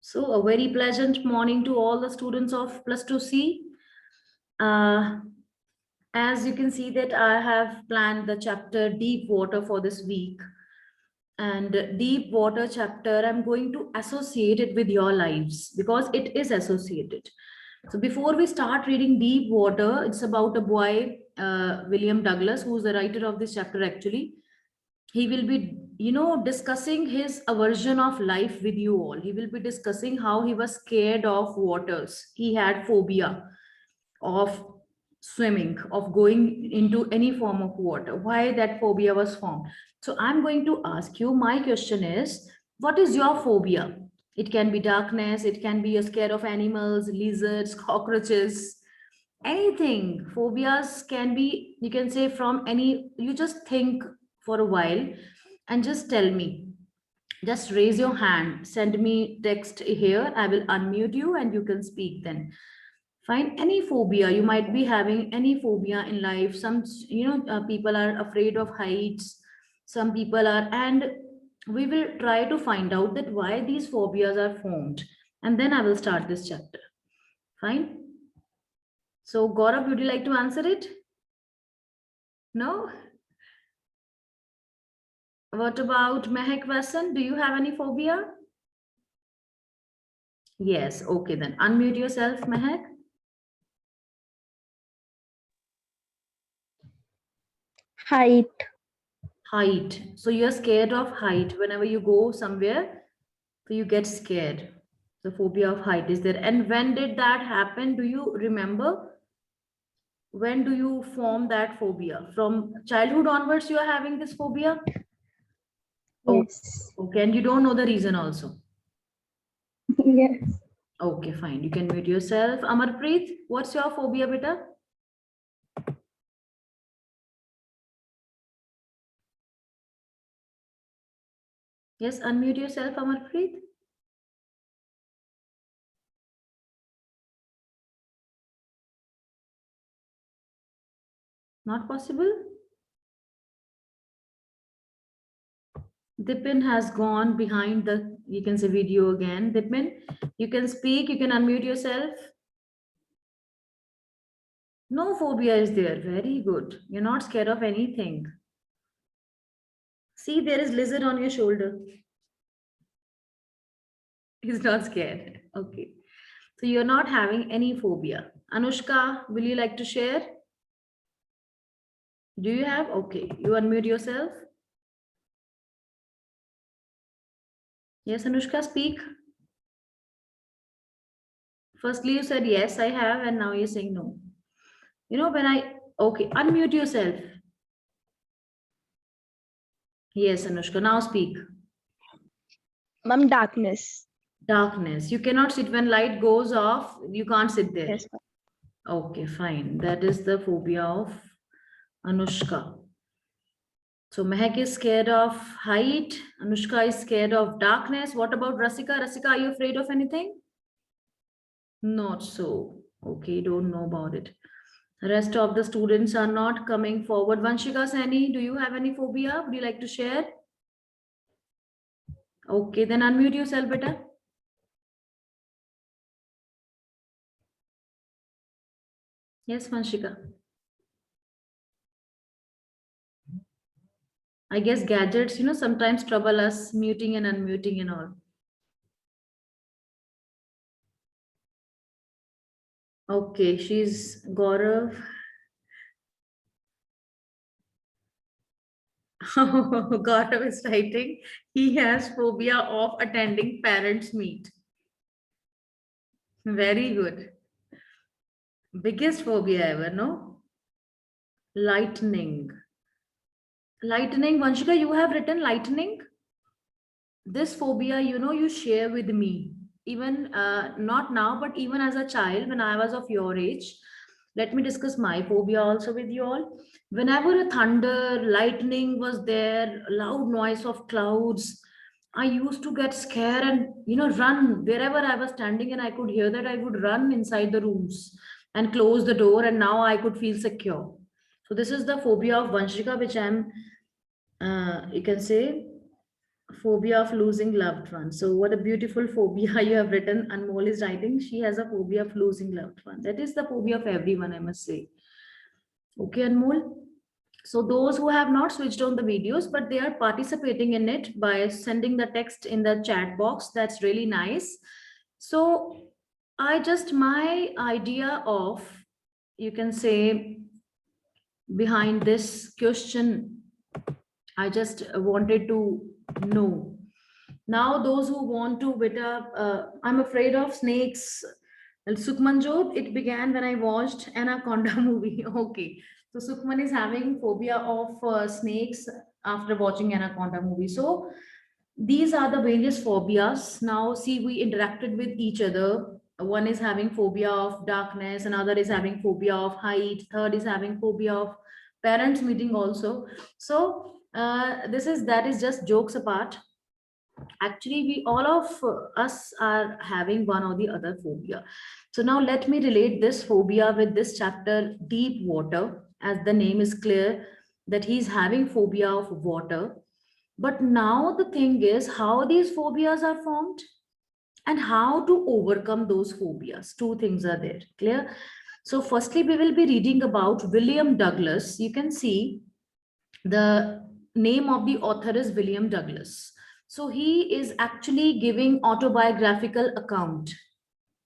So, a very pleasant morning to all the students of Plus 2C. Uh, as you can see that I have planned the chapter Deep Water for this week. And Deep Water chapter, I'm going to associate it with your lives because it is associated. So before we start reading Deep Water, it's about a boy, William Douglas, who's the writer of this chapter actually. He will be discussing his aversion of life with you all. He will be discussing how he was scared of waters. He had phobia of swimming, of going into any form of water, why that phobia was formed. So I'm going to ask you, my question is, what is your phobia? It can be darkness, it can be a scare of animals, lizards, cockroaches, anything. Phobias can be, you can say, from any, you just think for a while and just tell me. Just raise your hand, send me text here, I will unmute you and you can speak then. Find any phobia you might be having, any phobia in life. Some people are afraid of heights, some people are, and we will try to find out that why these phobias are formed, and then I will start this chapter. Fine. So Gaurav, would you like to answer it? No. What about Mehak Vasan? Do you have any phobia? Yes. Okay, then unmute yourself, Mehak. Height. Height. So you're scared of height. Whenever you go somewhere, so you get scared. The phobia of height is there. And when did that happen? Do you remember? When do you form that phobia? From childhood onwards, you are having this phobia? Oh, Yes. okay. And you don't know the reason also. Yes. Okay, fine. You can mute yourself. Amarpreet, what's your phobia, beta? Yes, unmute yourself, Amarpreet. Not possible? Dipin has gone behind the, you can say, video again. Dipin, you can speak, you can unmute yourself. No phobia is there. Very good. You're not scared of anything. See, there is lizard on your shoulder. He's not scared. Okay. So you're not having any phobia. Anushka, will you like to share? Do you have? Okay. You unmute yourself. Yes, Anushka, speak. Firstly, you said yes, I have, and now you're saying no. Okay, unmute yourself. Yes, Anushka, now speak. Ma'am, darkness. Darkness. You cannot sit when light goes off, you can't sit there. Yes. Okay, fine. That is the phobia of Anushka. So Mehak is scared of height. Anushka is scared of darkness. What about Rasika? Rasika, are you afraid of anything? Not so. Okay, don't know about it. The rest of the students are not coming forward. Vanshika Sani, do you have any phobia? Would you like to share? Okay, then unmute yourself, beta. Yes, Vanshika. I guess gadgets, sometimes trouble us muting and unmuting and all. Okay, she's Gaurav. Gaurav is writing. He has phobia of attending parents' meet. Very good. Biggest phobia ever, no? Lightning. Lightning. Vanshika, you have written lightning? This phobia, you share with me. Even not now, but even as a child, when I was of your age. Let me discuss my phobia also with you all. Whenever a thunder, lightning was there, loud noise of clouds, I used to get scared and run wherever I was standing, and I could hear that I would run inside the rooms and close the door, and now I could feel secure. So this is the phobia of Vanshika, which I'm, you can say, phobia of losing loved ones. So what a beautiful phobia you have written. Anmol is writing. She has a phobia of losing loved ones. That is the phobia of everyone, I must say. Okay, Anmol. So those who have not switched on the videos, but they are participating in it by sending the text in the chat box. That's really nice. So my idea of, you can say, behind this question, I just wanted to know. Now, those who want to wit up, I'm afraid of snakes. Well, Sukhmanjot, it began when I watched Anaconda movie. Okay, so Sukhman is having phobia of snakes after watching Anaconda movie. So these are the various phobias. Now, see, we interacted with each other. One is having phobia of darkness, another is having phobia of height, third is having phobia of parents meeting also. So this is that is just jokes apart. Actually, we all of us are having one or the other phobia. So now let me relate this phobia with this chapter, deep water, as the name is clear that he's having phobia of water. But now the thing is how these phobias are formed and how to overcome those phobias. Two things are there. Clear? So firstly, we will be reading about William Douglas. You can see the name of the author is William Douglas. So he is actually giving autobiographical account.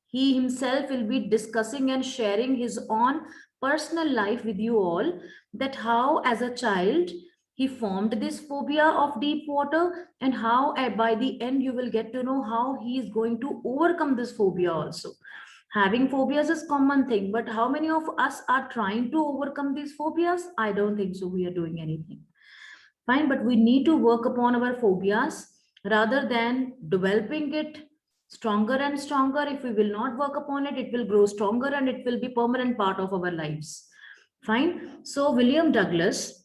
He himself will be discussing and sharing his own personal life with you all, that how as a child he formed this phobia of deep water, and how by the end you will get to know how he is going to overcome this phobia also. Having phobias is common thing, but how many of us are trying to overcome these phobias? I don't think so we are doing anything. Fine, but we need to work upon our phobias rather than developing it stronger and stronger. If we will not work upon it, it will grow stronger and it will be permanent part of our lives. Fine. So William Douglas,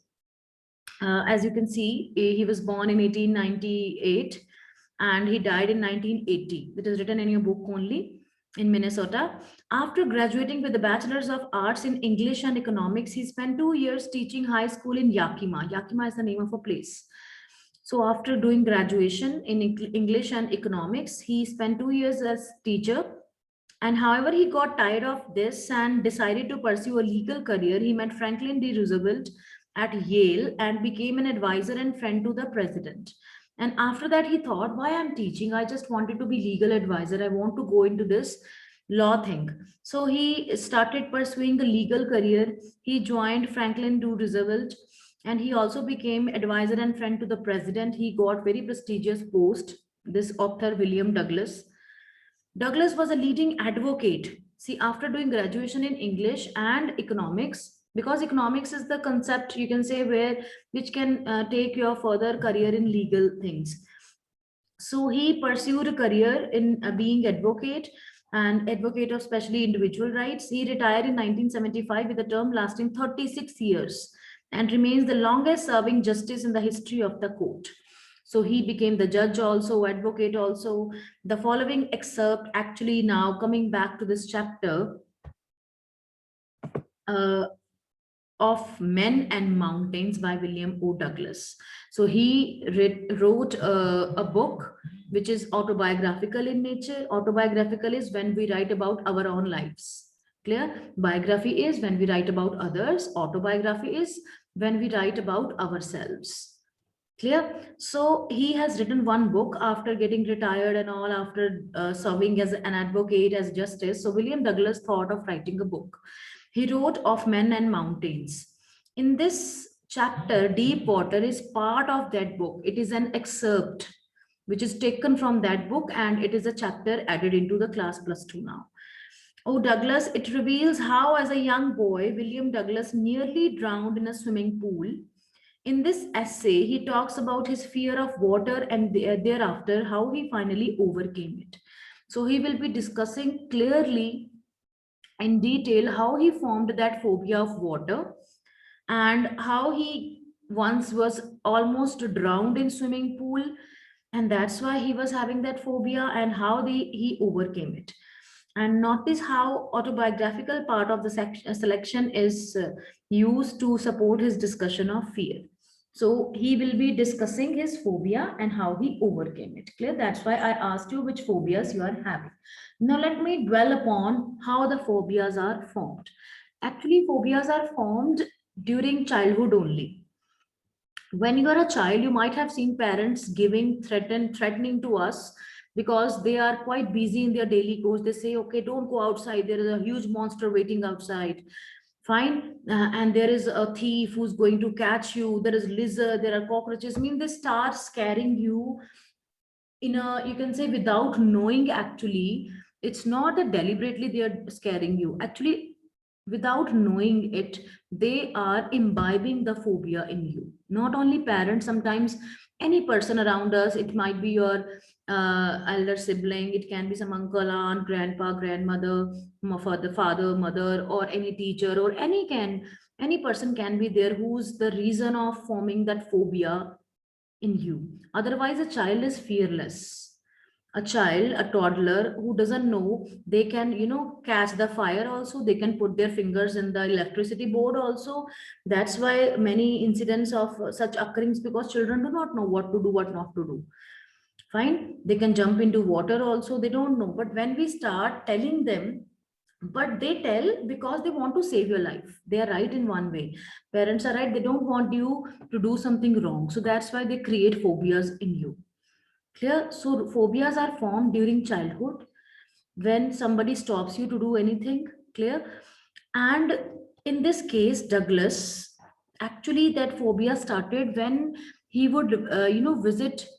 as you can see, he was born in 1898 and he died in 1980. It is written in your book only, in Minnesota. After graduating with a Bachelor's of Arts in English and Economics, he spent 2 years teaching high school in Yakima. Yakima is the name of a place. So after doing graduation in English and Economics, he spent 2 years as teacher. And however, he got tired of this and decided to pursue a legal career. He met Franklin D. Roosevelt at Yale and became an advisor and friend to the president. And after that, he thought, why I'm teaching? I just wanted to be legal advisor. I want to go into this law thing. So he started pursuing a legal career. He joined Franklin D. Roosevelt and he also became advisor and friend to the president. He got very prestigious post, this author, William Douglas. Douglas was a leading advocate. See, after doing graduation in English and economics, because economics is the concept, you can say, where which can take your further career in legal things. So he pursued a career in being advocate and advocate of especially individual rights. He retired in 1975 with a term lasting 36 years and remains the longest serving justice in the history of the court. So he became the judge also, advocate also. The following excerpt, actually now coming back to this chapter of Men and Mountains by William O. Douglas. So he wrote a book which is autobiographical in nature. Autobiographical is when we write about our own lives. Clear? Biography is when we write about others. Autobiography is when we write about ourselves. Clear? So he has written one book after getting retired and all, after serving as an advocate, as justice. So William Douglas thought of writing a book. He wrote Of Men and Mountains. In this chapter, Deep Water is part of that book. It is an excerpt which is taken from that book and it is a chapter added into the class +2 now. Oh, Douglas, it reveals how as a young boy, William Douglas nearly drowned in a swimming pool. In this essay, he talks about his fear of water and thereafter how he finally overcame it. So he will be discussing clearly in detail how he formed that phobia of water and how he once was almost drowned in swimming pool, and that's why he was having that phobia, and how he overcame it. And notice how autobiographical part of the selection is used to support his discussion of fear. So he will be discussing his phobia and how he overcame it. Clear? That's why I asked you which phobias you are having. Now let me dwell upon how the phobias are formed. Actually, phobias are formed during childhood only. When you are a child, you might have seen parents threatening to us because they are quite busy in their daily course. They say, okay, don't go outside. There is a huge monster waiting outside. Fine. And there is a thief who's going to catch you. There is lizard, there are cockroaches. I mean, they start scaring you in a, you can say, without knowing. Actually, it's not that deliberately they are scaring you. Actually, without knowing it, they are imbibing the phobia in you. Not only parents, sometimes any person around us. It might be your elder sibling, it can be some uncle, aunt, grandpa, grandmother, father, mother, or any teacher, or any person can be there who's the reason of forming that phobia in you. Otherwise, a child is fearless. A child, a toddler who doesn't know, they can, catch the fire also. They can put their fingers in the electricity board also. That's why many incidents of such occurrings, because children do not know what to do, what not to do. Fine. They can jump into water also. They don't know. But when we start telling them, but they tell because they want to save your life. They are right in one way. Parents are right. They don't want you to do something wrong. So that's why they create phobias in you. Clear? So phobias are formed during childhood when somebody stops you to do anything. Clear? And in this case, Douglas, actually that phobia started when he would, visit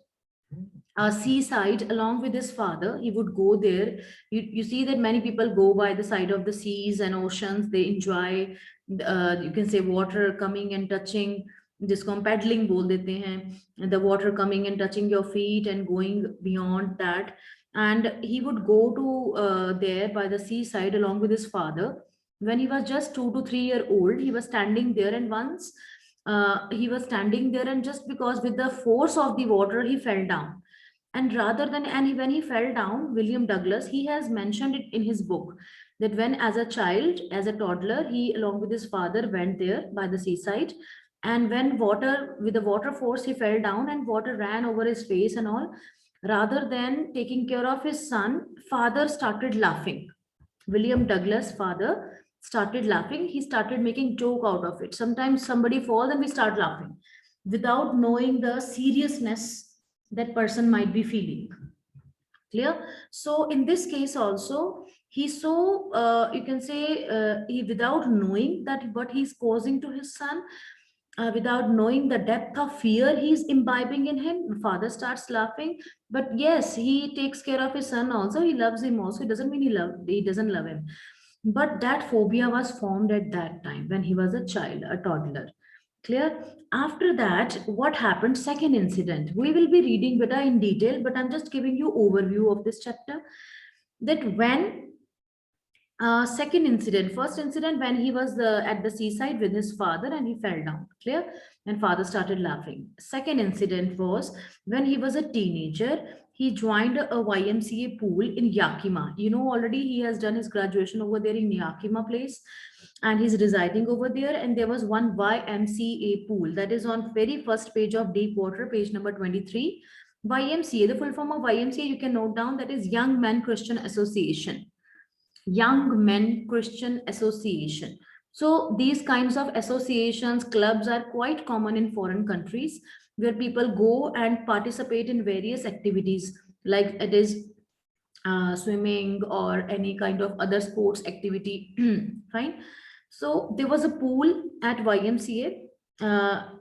seaside along with his father. He would go there. You see that many people go by the side of the seas and oceans. They enjoy, you can say, water coming and touching. जिसको हम paddling बोल देते हैं, the water coming and touching your feet and going beyond that. And he would go to there by the seaside along with his father. When he was just 2 to 3 year old, he was standing there, and once he was standing there, and just because with the force of the water, he fell down. And rather than, when he fell down, William Douglas, he has mentioned it in his book that when, as a child, as a toddler, he along with his father went there by the seaside. And when water, with the water force, he fell down and water ran over his face and all. Rather than taking care of his son, father started laughing. William Douglas' father started laughing. He started making joke out of it. Sometimes somebody falls and we start laughing without knowing the seriousness that person might be feeling. Clear? So in this case also, he so you can say, he, without knowing that what he's causing to his son, without knowing the depth of fear he's imbibing in him, father starts laughing. But yes, he takes care of his son also. He loves him also. It doesn't mean he doesn't love him. But that phobia was formed at that time when he was a child, a toddler. Clear? After that, what happened? Second incident. We will be reading Veda in detail, but I'm just giving you overview of this chapter. That when second incident, first incident when he was at the seaside with his father and he fell down. Clear? And father started laughing. Second incident was when he was a teenager. He joined a YMCA pool in Yakima. You know, already he has done his graduation over there in Yakima place, and he's residing over there. And there was one YMCA pool that is on very first page of Deep Water, page number 23. YMCA, the full form of YMCA, you can note down, that is Young Men Christian Association. Young Men Christian Association. So these kinds of associations, clubs are quite common in foreign countries, where people go and participate in various activities, like it is swimming or any kind of other sports activity. Fine. So there was a pool at YMCA.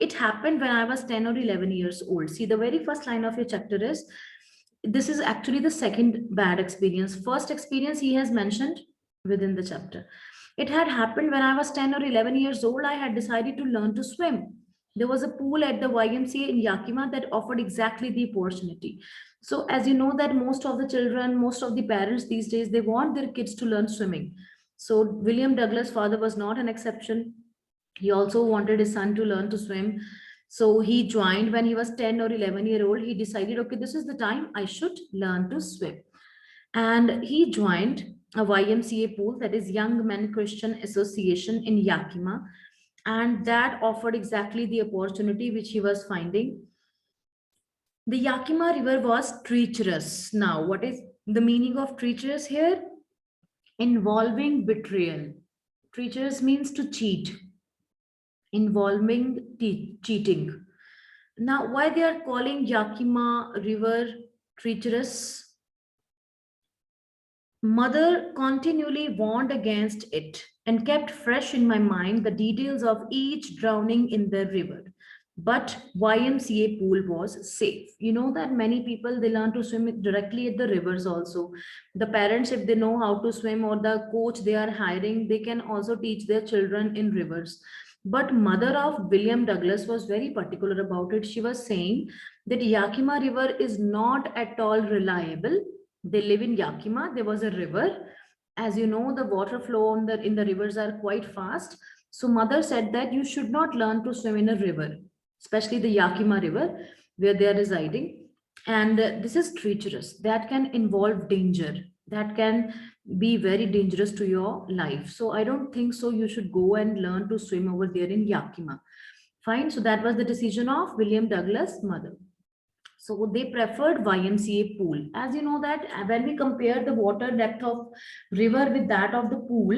It happened when I was 10 or 11 years old. See, the very first line of your chapter is, this is actually the second bad experience. First experience he has mentioned within the chapter. It had happened when I was 10 or 11 years old. I had decided to learn to swim. There was a pool at the YMCA in Yakima that offered exactly the opportunity. So as you know that most of the children, most of the parents these days, they want their kids to learn swimming. So William Douglas' father was not an exception. He also wanted his son to learn to swim. So he joined when he was 10 or 11-year old. He decided, okay, this is the time I should learn to swim. And he joined a YMCA pool, that is Young Men Christian Association in Yakima. and that offered exactly the opportunity which he was finding. The Yakima River was treacherous. Now, what is the meaning of treacherous here? Involving betrayal. Treacherous means to cheat, involving cheating. Now, why they are calling Yakima River treacherous? Mother continually warned against it and kept fresh in my mind the details of each drowning in the river. But YMCA pool was safe. You know that many people they learn to swim directly at the rivers also. The parents, if they know how to swim, or the coach they are hiring, they can also teach their children in rivers. But mother of William Douglas was very particular about it. She was saying that Yakima River is not at all reliable. They live in Yakima. There was a river. As you know, the water flow in the rivers are quite fast. So mother said that you should not learn to swim in a river, especially the Yakima River where they are residing. And this is treacherous. That can involve danger. That can be very dangerous to your life. So I don't think so. You should go and learn to swim over there in Yakima. Fine. So that was the decision of William Douglas' mother. So they preferred YMCA pool. As you know that when we compare the water depth of river with that of the pool,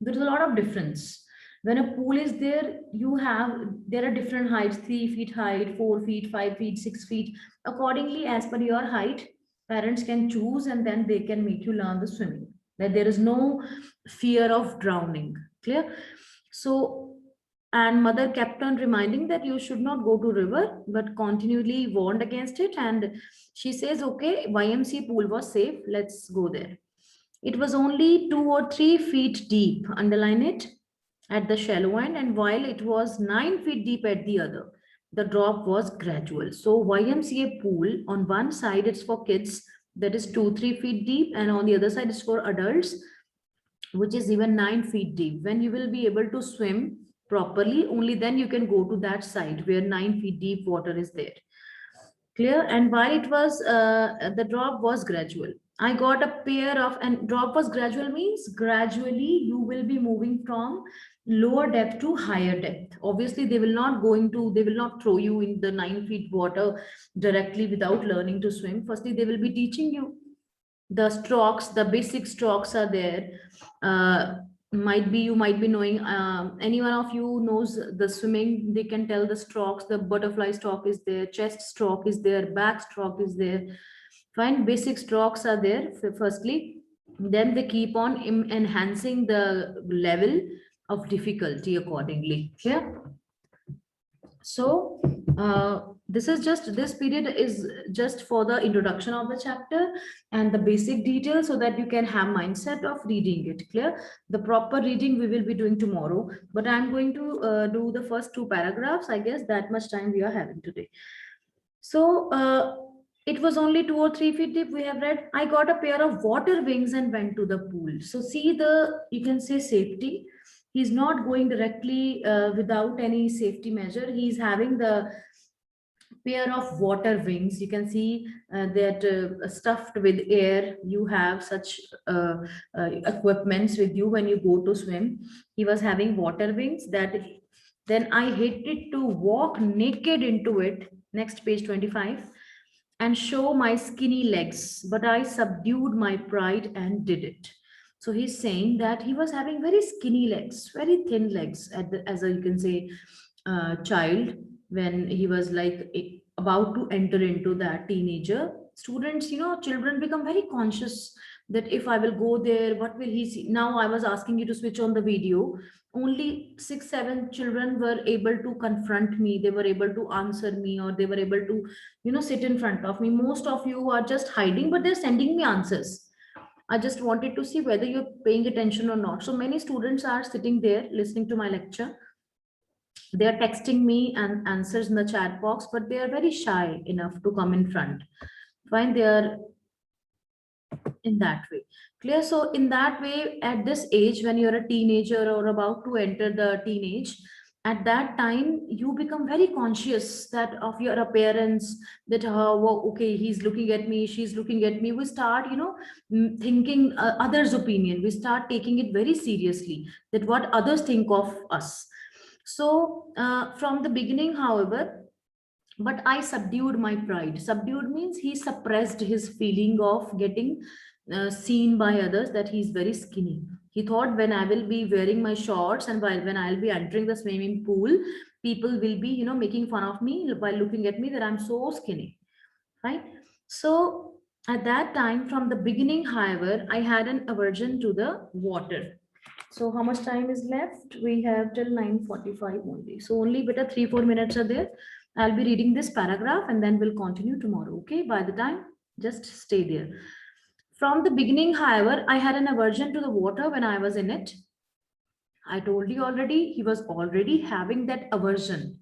there is a lot of difference. When a pool is there, there are different heights: 3 feet height, 4 feet, 5 feet, 6 feet. Accordingly, as per your height, parents can choose and then they can make you learn the swimming. That there is no fear of drowning. Clear? So and mother kept on reminding that you should not go to river, but continually warned against it. And she says, okay, YMC pool was safe, let's go there. It was only 2 or 3 feet deep, underline it, at the shallow end, and while it was 9 feet deep at the other, the drop was gradual. So YMCA pool, on one side it's for kids, that is 2 3 feet deep, and on the other side is for adults, which is even 9 feet deep. When you will be able to swim properly, only then you can go to that side where 9 feet deep water is there. Clear? And while it was, the drop was gradual. I got a pair of, and drop was gradual means gradually you will be moving from lower depth to higher depth. Obviously, they will not throw you in the 9 feet water directly without learning to swim. Firstly, they will be teaching you the strokes, the basic strokes are there. Might be you might be knowing, any one of you knows the swimming, they can tell the strokes. The butterfly stroke is there, chest stroke is there, back stroke is there. Fine, basic strokes are there firstly. Then they keep on enhancing the level of difficulty accordingly. Yeah. So this period is just for the introduction of the chapter and the basic details, so that you can have mindset of reading it. Clear? The proper reading we will be doing tomorrow, but I'm going to do the first two paragraphs. I guess that much time we are having today. So it was only 2 or 3 feet deep. We have read. I got a pair of water wings and went to the pool. So see the, you can say, safety. He's not going directly without any safety measure. He's having the pair of water wings. You can see that stuffed with air. You have such equipments with you when you go to swim. He was having water wings. That then I hated to walk naked into it. Next page 25, and show my skinny legs, but I subdued my pride and did it. So he's saying that he was having very skinny legs, very thin legs as a, you can say, child, when he was like about to enter into that teenager. Students, children become very conscious that if I will go there, what will he see? Now I was asking you to switch on the video. Only 6 7 children were able to confront me. They were able to answer me, or they were able to sit in front of me. Most of you are just hiding, but they're sending me answers. I just wanted to see whether you're paying attention or not. So many students are sitting there listening to my lecture. They are texting me and answers in the chat box, but they are very shy enough to come in front. Fine, they are in that way. Clear? So in that way, at this age, when you're a teenager or about to enter the teenage, at that time you become very conscious that of your appearance, that okay, he's looking at me, she's looking at me. We start thinking others opinion. We start taking it very seriously, that what others think of us. So from the beginning, however, but I subdued my pride. Subdued means he suppressed his feeling of getting seen by others that he's very skinny. He thought when I will be wearing my shorts and when I'll be entering the swimming pool, people will be, making fun of me by looking at me that I'm so skinny, right? So at that time, from the beginning, however, I had an aversion to the water. So how much time is left? We have till 9:45 only. So only better 3-4 minutes are there. I'll be reading this paragraph and then we'll continue tomorrow. Okay. By the time, just stay there. From the beginning, however, I had an aversion to the water when I was in it. I told you already, he was already having that aversion.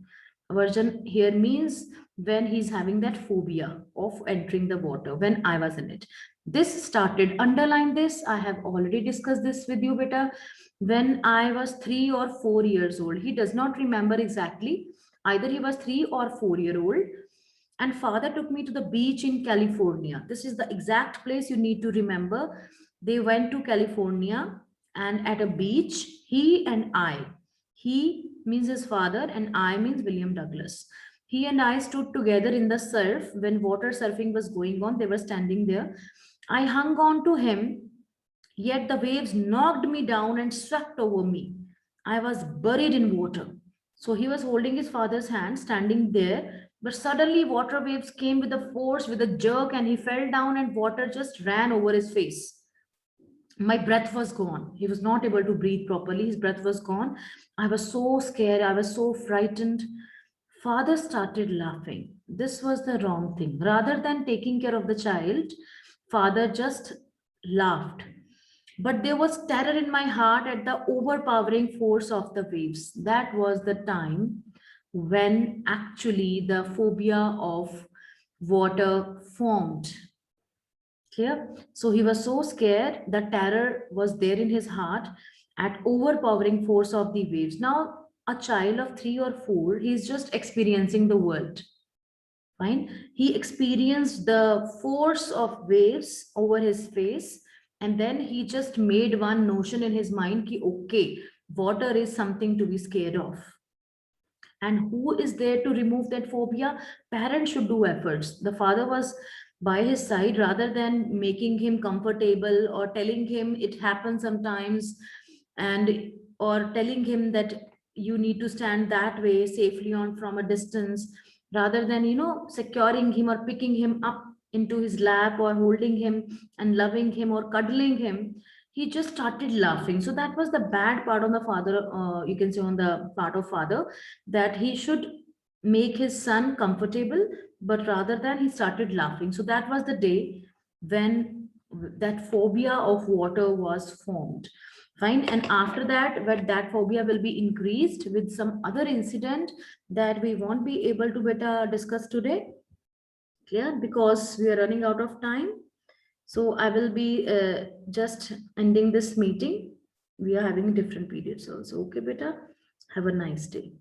Aversion here means when he's having that phobia of entering the water when I was in it. This started, underline this. I have already discussed this with you, beta. When I was 3 or 4 years old, he does not remember exactly. Either he was 3 or 4 year old, and father took me to the beach in California. This is the exact place you need to remember. They went to California, and at a beach, he means his father, and I means William Douglas. He and I stood together in the surf when water surfing was going on. They were standing there. I hung on to him, yet the waves knocked me down and swept over me. I was buried in water. So he was holding his father's hand, standing there, but suddenly water waves came with a force, with a jerk, and he fell down, and water just ran over his face. My breath was gone. He was not able to breathe properly. His breath was gone. I was so scared. I was so frightened. Father started laughing. This was the wrong thing. Rather than taking care of the child, father just laughed. But there was terror in my heart at the overpowering force of the waves. That was the time when actually the phobia of water formed. Clear? So he was so scared, the terror was there in his heart at overpowering force of the waves. Now, a child of 3 or 4, he's just experiencing the world. Fine. He experienced the force of waves over his face, and then he just made one notion in his mind ki, okay, water is something to be scared of. And who is there to remove that phobia? Parents should do efforts. The father was by his side, rather than making him comfortable or telling him it happens sometimes, and or telling him that you need to stand that way safely on from a distance, rather than securing him or picking him up into his lap or holding him and loving him or cuddling him, he just started laughing. So that was the bad part on the father, you can say on the part of father, that he should make his son comfortable, but rather than he started laughing. So that was the day when that phobia of water was formed. Fine. And after that, when that phobia will be increased with some other incident that we won't be able to better discuss today. Clear? Because we are running out of time. So I will be just ending this meeting. We are having different periods also. Okay, beta. Have a nice day.